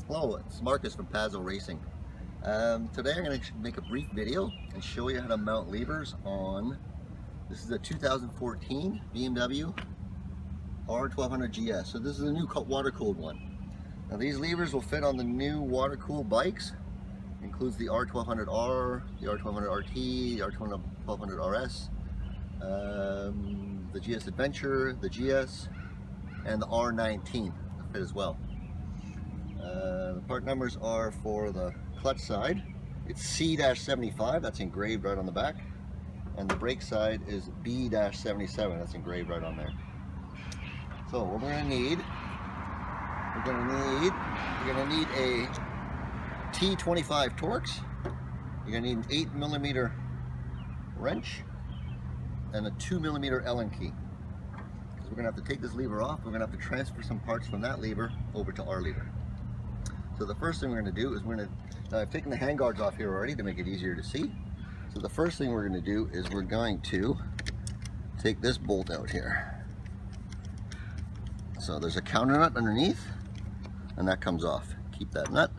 Hello, it's Marcus from Pazzo Racing. Today I'm going to make a brief video and show you how to mount levers on, this is a 2014 BMW R1200 GS. So this is a new water-cooled one. Now these levers will fit on the new water-cooled bikes. It includes the R1200R, the R1200 RT, the R1200 RS, the GS Adventure, the GS, and the R19 fit as well. The part numbers are for the clutch side, it's C-75, that's engraved right on the back, and the brake side is B-77, that's engraved right on there. So what we're going to need, you're going to need a T25 Torx, you're going to need an 8mm wrench, and a 2mm Allen key. Because we're going to have to take this lever off, we're going to have to transfer some parts from that lever over to our lever. So the first thing we're going to do is now I've taken the handguards off here already to make it easier to see. So the first thing we're going to do is we're going to take this bolt out here. So there's a counter nut underneath, and that comes off. Keep that nut,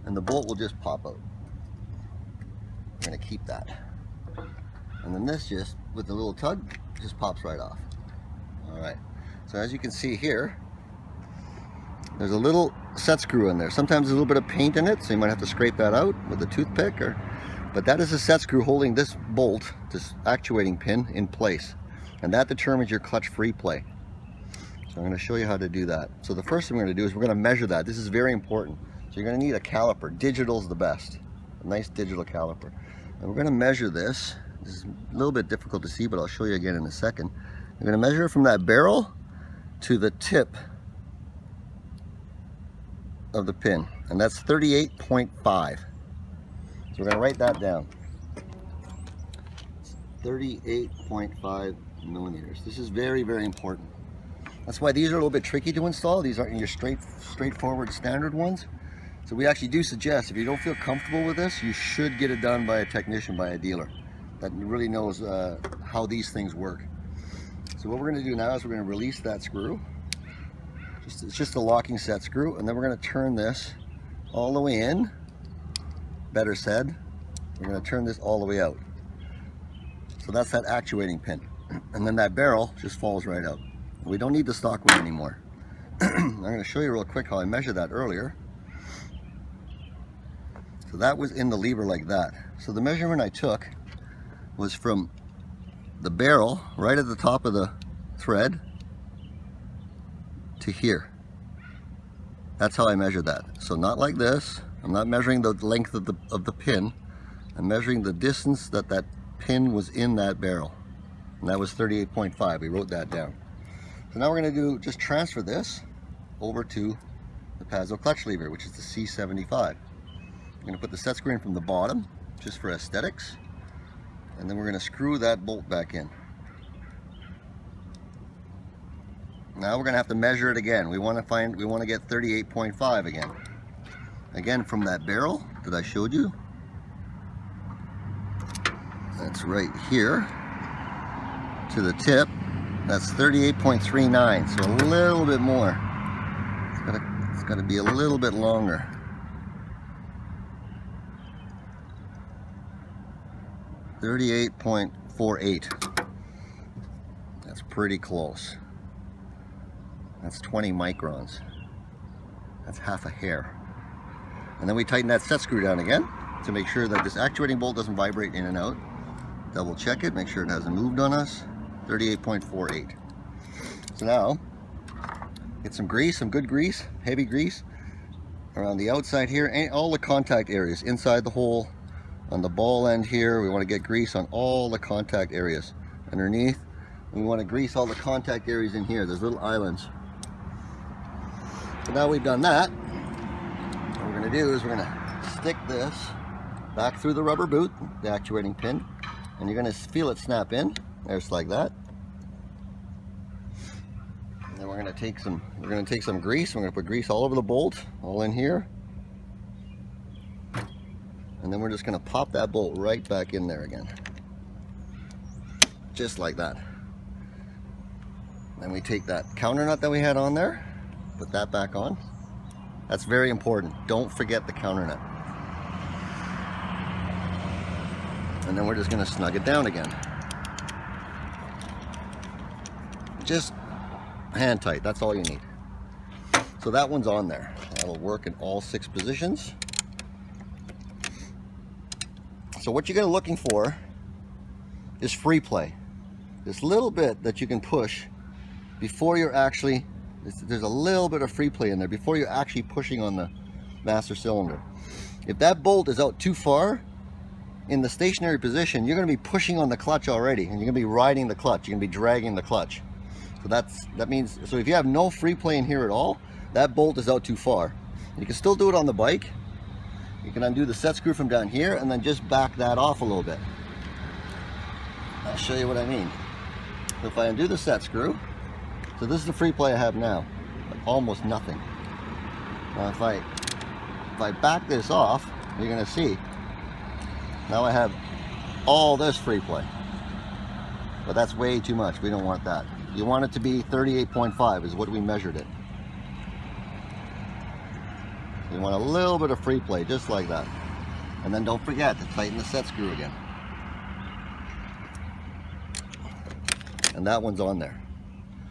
and the bolt will just pop out. We're going to keep that. And then this just, with the little tug, just pops right off. Alright, so as you can see here, there's a little set screw in there. Sometimes there's a little bit of paint in it, so you might have to scrape that out with a toothpick, but that is a set screw holding this bolt, this actuating pin, in place. And that determines your clutch free play. So I'm going to show you how to do that. So the first thing we're going to do is we're going to measure that. This is very important. So you're going to need a caliper. Digital's the best. A nice digital caliper. And we're going to measure this. This is a little bit difficult to see, but I'll show you again in a second. We're going to measure from that barrel to the tip of the pin, and that's 38.5. So we're going to write that down. 38.5 millimeters. This is very, very important. That's why these are a little bit tricky to install. These aren't your straightforward standard ones. So we actually do suggest, if you don't feel comfortable with this, you should get it done by a technician, by a dealer that really knows how these things work. So what we're going to do now is we're going to release that screw. It's just a locking set screw, and then we're going to turn this all the way in. Better said, we're going to turn this all the way out. So that's that actuating pin, and then that barrel just falls right out. We don't need the stock one anymore. I'm going to show you real quick how I measured that earlier. So that was in the lever like that. So the measurement I took was from the barrel right at the top of the thread to here. That's how I measured that. So not like this. I'm not measuring the length of the pin. I'm measuring the distance that that pin was in that barrel, and that was 38.5. We wrote that down. So now we're going to just transfer this over to the Pazzo clutch lever, which is the C-75. I'm going to put the set screw in from the bottom just for aesthetics, and then we're going to screw that bolt back in. Now we're going to have to measure it again. We want to get 38.5 again. Again, from that barrel that I showed you. That's right here to the tip. That's 38.39, so a little bit more. It's got to be a little bit longer. .48. That's pretty close. That's 20 microns. That's half a hair. And then we tighten that set screw down again to make sure that this actuating bolt doesn't vibrate in and out. Double check it, make sure it hasn't moved on us. 38.48. So now, get some grease, some good grease, heavy grease, around the outside here, and all the contact areas, inside the hole, on the ball end here. We want to get grease on all the contact areas. Underneath, we want to grease all the contact areas in here. There's little islands. So now we've done that, what we're going to do is we're going to stick this back through the rubber boot, the actuating pin, and you're going to feel it snap in. There's like that. And then we're going to take some grease. We're going to put grease all over the bolt, all in here. And then we're just going to pop that bolt right back in there again. Just like that. Then we take that counter nut that we had on there, put that back on. That's very important. Don't forget the counter nut. And then we're just going to snug it down again. Just hand tight, that's all you need. So that one's on there. That'll work in all 6 positions. So what you're going to looking for is free play. This little bit that you can push before you're actually, there's a little bit of free play in there before you're actually pushing on the master cylinder. If that bolt is out too far in the stationary position, you're going to be pushing on the clutch already, and you're going to be riding the clutch. You're going to be dragging the clutch. So that means, so if you have no free play in here at all, that bolt is out too far. You can still do it on the bike. You can undo the set screw from down here and then just back that off a little bit. I'll show you what I mean. So if I undo the set screw, so this is the free play I have now, like almost nothing. Now if I back this off, you're going to see, now I have all this free play. But that's way too much. We don't want that. You want it to be 38.5 is what we measured it. You want a little bit of free play, just like that. And then don't forget to tighten the set screw again. And that one's on there.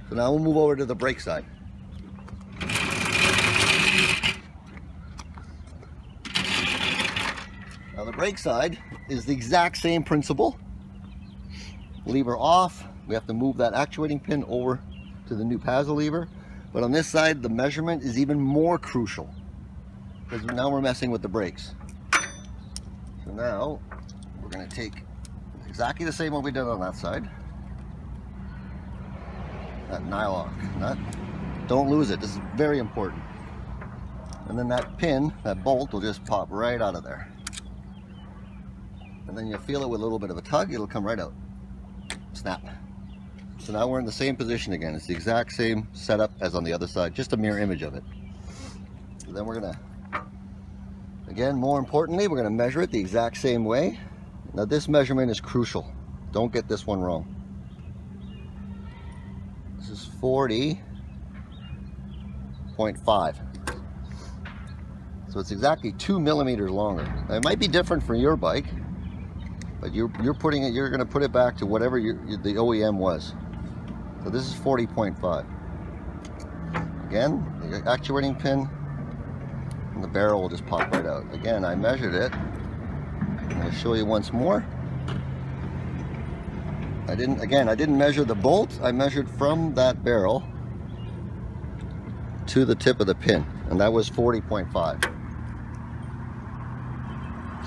So now we'll move over to the brake side. Now the brake side is the exact same principle. Lever off, we have to move that actuating pin over to the new Pazzo lever. But on this side, the measurement is even more crucial, because now we're messing with the brakes. So now we're going to take exactly the same one we did on that side. That nylon nut. Don't lose it. This is very important. And then that pin, that bolt, will just pop right out of there. And then you'll feel it with a little bit of a tug. It'll come right out. Snap. So now we're in the same position again. It's the exact same setup as on the other side. Just a mirror image of it. So then we're going to, again, more importantly, we're going to measure it the exact same way. Now this measurement is crucial. Don't get this one wrong. This is 40.5. So it's exactly 2 millimeters longer. Now it might be different for your bike, but you're putting it, you're going to put it back to whatever the OEM was. So this is 40.5. Again, the actuating pin and the barrel will just pop right out. Again, I measured it. I'm going to show you once more. I didn't measure the bolt. I measured from that barrel to the tip of the pin, and that was 40.5.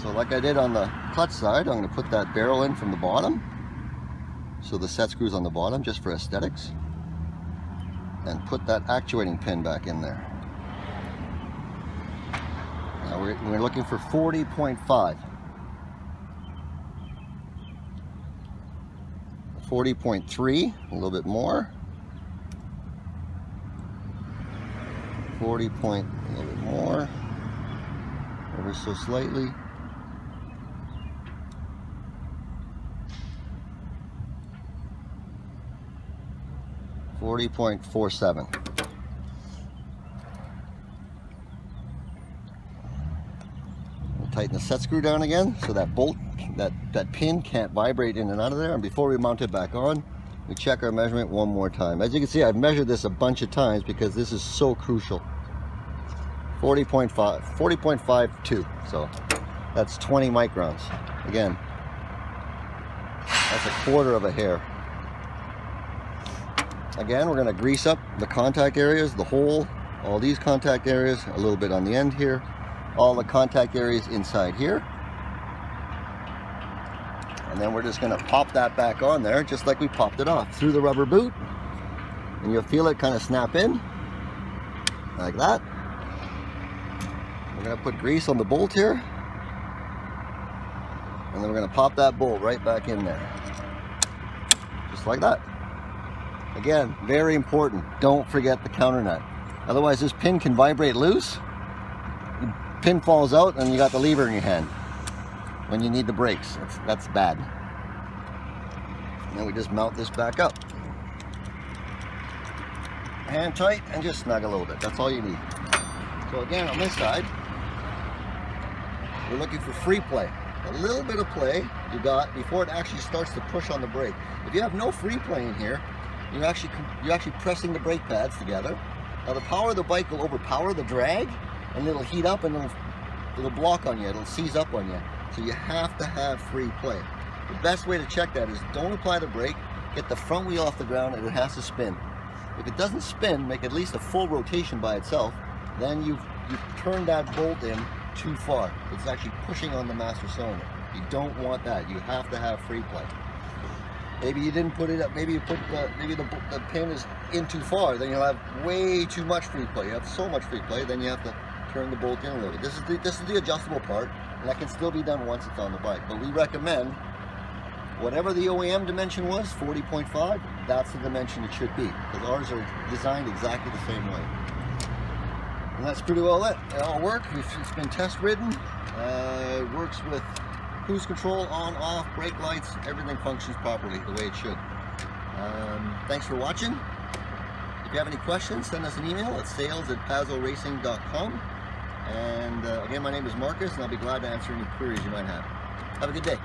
So like I did on the clutch side, I'm going to put that barrel in from the bottom, so the set screw's on the bottom just for aesthetics, and put that actuating pin back in there. Now we're looking for 40.5. 40.3, a little bit more. 40 point, a little bit more. Ever so slightly. 40.47. Tighten the set screw down again so that bolt, that pin can't vibrate in and out of there. And before we mount it back on, we check our measurement one more time. As you can see, I've measured this a bunch of times because this is so crucial. 40.5, 40.52. So that's 20 microns. Again, that's a quarter of a hair. Again, we're going to grease up the contact areas, the hole, all these contact areas, a little bit on the end here, all the contact areas inside here. And then we're just going to pop that back on there just like we popped it off through the rubber boot. And you'll feel it kind of snap in like that. We're going to put grease on the bolt here. And then we're going to pop that bolt right back in there. Just like that. Again, very important. Don't forget the counter nut. Otherwise this pin can vibrate loose. The pin falls out and you got the lever in your hand when you need the brakes. That's bad. And then we just mount this back up. Hand tight and just snug a little bit. That's all you need. So again, on this side, we're looking for free play. A little bit of play you got before it actually starts to push on the brake. If you have no free play in here, you're actually pressing the brake pads together. Now the power of the bike will overpower the drag, and it'll heat up and it'll block on you. It'll seize up on you. So you have to have free play. The best way to check that is don't apply the brake, get the front wheel off the ground, and it has to spin. If it doesn't spin, make at least a full rotation by itself, then you've turned that bolt in too far. It's actually pushing on the master cylinder. You don't want that. You have to have free play. Maybe you didn't put it up. Maybe you put the pin is in too far. Then you'll have way too much free play. You have so much free play, then you have to turn the bolt in a little bit. This is the adjustable part, and that can still be done once it's on the bike. But we recommend whatever the OEM dimension was, 40.5. That's the dimension it should be, because ours are designed exactly the same way. And that's pretty well it. It all worked. It's been test ridden. It works with cruise control, on, off, brake lights. Everything functions properly the way it should. Thanks for watching. If you have any questions, send us an email at sales@pazzoracing.com. And again, my name is Marcus, and I'll be glad to answer any queries you might have. Have a good day.